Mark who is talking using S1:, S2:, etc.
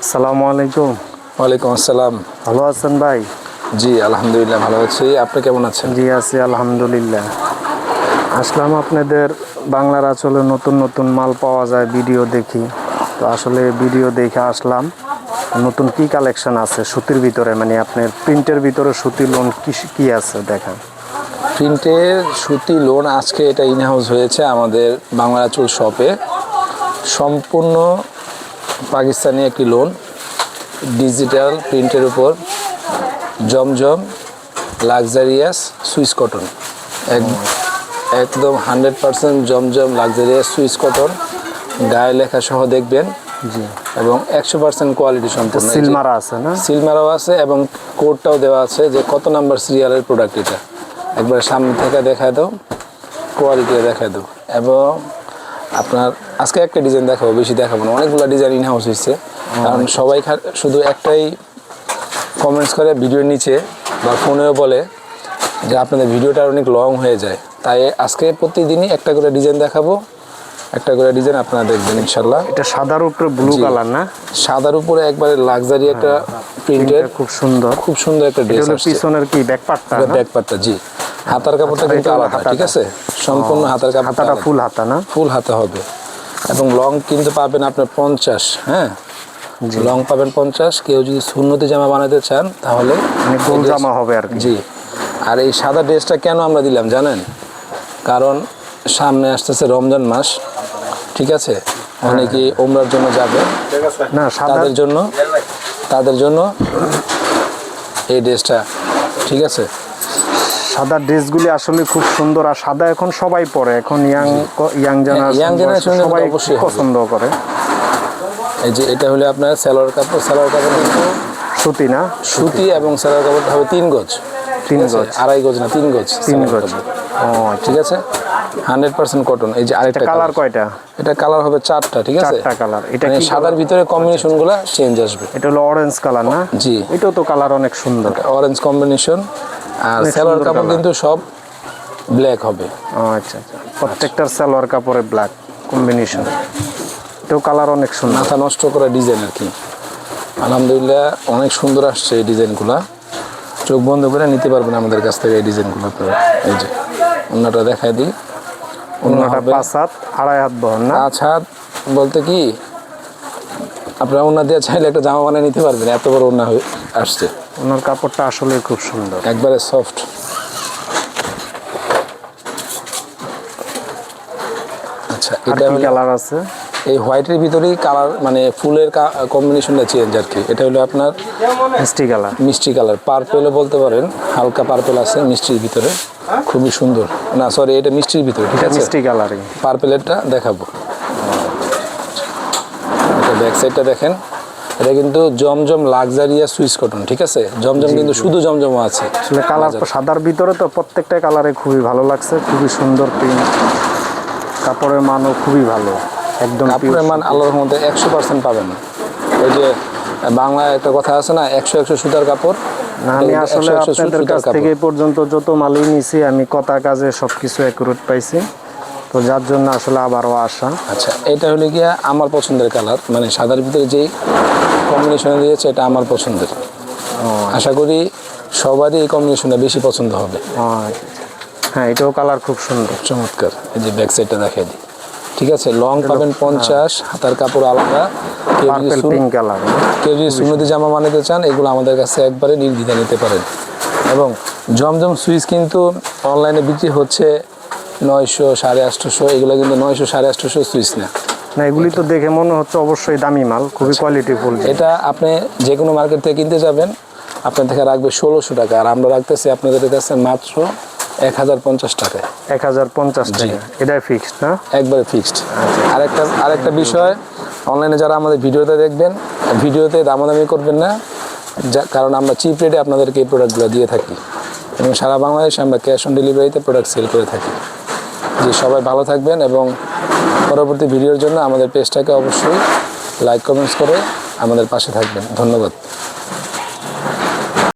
S1: আসসালামু আলাইকুম।
S2: ওয়ালাইকুম আসসালাম।
S1: ভালো আছেন ভাই?
S2: জি আলহামদুলিল্লাহ ভালো আছি। আপনি কেমন আছেন?
S1: জি আছি আলহামদুলিল্লাহ। আসলাম আপনাদের বাংলার আঁচলে নতুন নতুন মাল পাওয়া যায় ভিডিও দেখি, তো আসলে ভিডিও দেখে আসলাম। নতুন কি কালেকশন আছে সুতির ভিতরে, মানে আপনার প্রিন্টের ভিতরে সুতি লোন কি আছে দেখান।
S2: প্রিন্টের সুতি লোন আজকে এটা ইনহাউস হয়েছে আমাদের বাংলা আঁচল শপে। সম্পূর্ণ পাকিস্তানি একটি লোন, ডিজিটাল প্রিন্টের উপর জমজম লাক্সারিয়াস সুইস কটন, একদম 100% জমজম লাক্সারিয়াস সুইস কটন, গায়ে লেখা সহ দেখবেন।
S1: জি,
S2: এবং 100% কোয়ালিটি সম্পূর্ণ।
S1: সিলমারা আছে না?
S2: সিলমারাও আছে এবং কোডটাও দেওয়া আছে যে কত নাম্বার সিরিয়ালের প্রোডাক্ট এটা। একবার সামনে থেকে দেখায় দাও, কোয়ালিটিও দেখায় দাও। এবং আপনার আজকে একটা ডিজাইন দেখাবো, বেশি দেখাবো না, অনেকগুলো ডিজাইন ইনহাউস হয়েছে। কারণ সবাই শুধু একটাই কমেন্টস করে ভিডিওর নিচে বা ফোনেও বলে যে আপনাদের ভিডিওটা অনেক লং হয়ে যায়, তাই আজকে প্রতিদিনই একটা করে ডিজাইন দেখাবো, একটা করে ডিজাইন আপনারা দেখবেন ইনশাল্লাহ।
S1: এটা সাদার উপরে ব্লু কালার না?
S2: সাদার উপরে একবারে লাক্সারি একটা প্রিন্টের,
S1: খুব সুন্দর,
S2: খুব সুন্দর একটা ড্রেস আসছে।
S1: পিছনের কি ব্যাক পার্টটা?
S2: ব্যাক পার্টটা, জি। হাতার কাপড়টা কিন্তু আলাদা, ঠিক আছে? সম্পূর্ণ হাতার কাপড়টা
S1: ফুল হাতা না?
S2: ফুল হাতা হবে। এবং লং কিন্তু পাবেন আপনার 50, হ্যাঁ লং পাবেন 50। কেউ যদি সুন্নতি জামা বানাতে চান তাহলে
S1: গোল জামা হবে আর কি।
S2: জি। আর এই সাদা ড্রেসটা কেন আমরা দিলাম জানেন? কারণ সামনে আসতেছে রমজান মাস, ঠিক আছে? অনেকেই ওমরার জন্য যাবে
S1: না,
S2: তাদের জন্য এই ড্রেসটা, ঠিক আছে?
S1: সাদা ড্রেসগুলি আসলে খুব সুন্দর, আর সাদা এখন সবাই পরে, এখন ইয়াং জেনারেশন সবাই
S2: অবশ্যই
S1: পছন্দ করে।
S2: এই যে এটা হলো আপনার সালোয়ার কাপড় কিন্তু
S1: সুতি না?
S2: সুতি, এবং সালোয়ার কাপড়টা হবে 3 গজ,
S1: 3 গজ,
S2: 2.5 গজ না 3 গজ,
S1: 3 গজ।
S2: ও ঠিক আছে, 100% কটন। এই যে আরেকটা
S1: কালার কয়টা?
S2: এটা কালার হবে 4টা, ঠিক আছে?
S1: 4টা কালার। এটা
S2: কি সাদার ভিতরে কম্বিনেশনগুলো চেঞ্জ আসবে।
S1: এটা হলো অরেঞ্জ কালার না?
S2: জি,
S1: এটাও তো কালার অনেক সুন্দর,
S2: অরেঞ্জ কম্বিনেশন। আর সালোয়ার কাপড় কিন্তু সব ব্ল্যাক হবে।
S1: আচ্ছা আচ্ছা, প্রত্যেকটার সালোয়ার কাপড়ে ব্ল্যাক কম্বিনেশন। এটাও কালার অনেক সুন্দর,
S2: মাথা নষ্ট করা ডিজাইন আর কি। আলহামদুলিল্লাহ অনেক সুন্দর আসছে এই ডিজাইনগুলো। চোখ বন্ধ করে নিতে পারবেন আমাদের কাছ থেকে এই ডিজাইনগুলো আপনারা। এই যে অন্যটা দেখায় দিই,
S1: অন্যটা 5 হাত 2.5 হাত বহন না?
S2: 5 হাত বলতে কি আপনারা ওনা দিয়ে চাইলে একটা জামা বানিয়ে নিতে পারবেন, এত বড় ওনা আসছে।
S1: ওনার কাপড়টা আসলে খুব সুন্দর,
S2: একবারে সফট। আচ্ছা, এটা
S1: কি কালার আছে?
S2: এই হোয়াইটের ভিতরেই কালার, মানে ফুলের কম্বিনেশনটা চেঞ্জ আর কি। এটা হলো আপনার মিষ্টি কালার, পার্পেলও বলতে পারেন, হালকা পার্পেল আছে মিষ্টির ভিতরে, খুবই সুন্দর। না সরি, এটা মিষ্টির ভিতরে, ঠিক আছে?
S1: মিষ্টি কালারই।
S2: পার্পেলেরটা দেখাবো। এটা ব্যাক সাইডটা দেখেন, এটা কিন্তু জমজম লাক্সারিয়া সুইস কটন, ঠিক আছে? জমজম কিন্তু শুধু জমজমও আছে।
S1: আসলে কালার সাদার ভিতরে তো প্রত্যেকটা কালারে খুবই ভালো লাগছে, খুবই সুন্দর প্রিন্ট, কাপড়ের মানও খুবই ভালো, একদম
S2: কাপড়ের মান আল্লাহর মধ্যে 100% পাবেন। ওই যে বাংলায় একটা কথা আছে না, 100 সুতার কাপড়।
S1: না, আমি আসলে আপনাদের কাছ থেকে পর্যন্ত যত মালই নিয়েছি আমি কথা কাজে সবকিছু অ্যাকুরেট পাইছি, তো যার জন্য আসলে আবারও আসা।
S2: আচ্ছা, এটা হলো গিয়া আমার পছন্দের কালার, মানে সাদার ভিতরে যেই কম্বিনেশনে দিয়েছে এটা আমার পছন্দের। আশা করি সবারই এই কম্বিনেশনটা বেশি পছন্দ হবে।
S1: হ্যাঁ, এটাও কালার খুব সুন্দর,
S2: চমৎকার। এই যে ব্যাক সাইডটা দেখাই দিই, ঠিক আছে? লং পাবেন 50, হাতার কাপড় আলাদা। কেউ যদি সুন্নতি জামা বানাতে চান এগুলো আমাদের কাছে একবারে নির্দ্বিধায় নিতে পারেন। এবং জমজম সুইচ কিন্তু অনলাইনে বিক্রি হচ্ছে 900, 850, এগুলো কিন্তু 900, 850 সুইচ না।
S1: এগুলি তো দেখে মনে হচ্ছে অবশ্যই দামি মাল, খুবই কোয়ালিটিফুল।
S2: এটা আপনি যে কোনো মার্কেট থেকে কিনতে যাবেন, আপনার থেকে রাখবে 1600 টাকা, আর আমরা রাখতেছি আপনাদের কাছে মাত্র 1050 টাকায়।
S1: 1050 টাকা, এটাই ফিক্সড না?
S2: একবারে ফিক্সড। আরেকটা বিষয়, অনলাইনে যারা আমাদের ভিডিওতে দেখবেন, ভিডিওতে দামাদামি করবেন না, কারণ আমরা চিপ রেটে আপনাদেরকে এই প্রোডাক্টগুলো দিয়ে থাকি, এবং সারা বাংলাদেশে আমরা ক্যাশ অন ডেলিভারিতে প্রোডাক্ট সেল করে থাকি। যে সবাই ভালো থাকবেন, এবং পরবর্তী ভিডিওর জন্য আমাদের পেজটাকে অবশ্যই লাইক কমেন্টস করে আমাদের পাশে থাকবেন। ধন্যবাদ।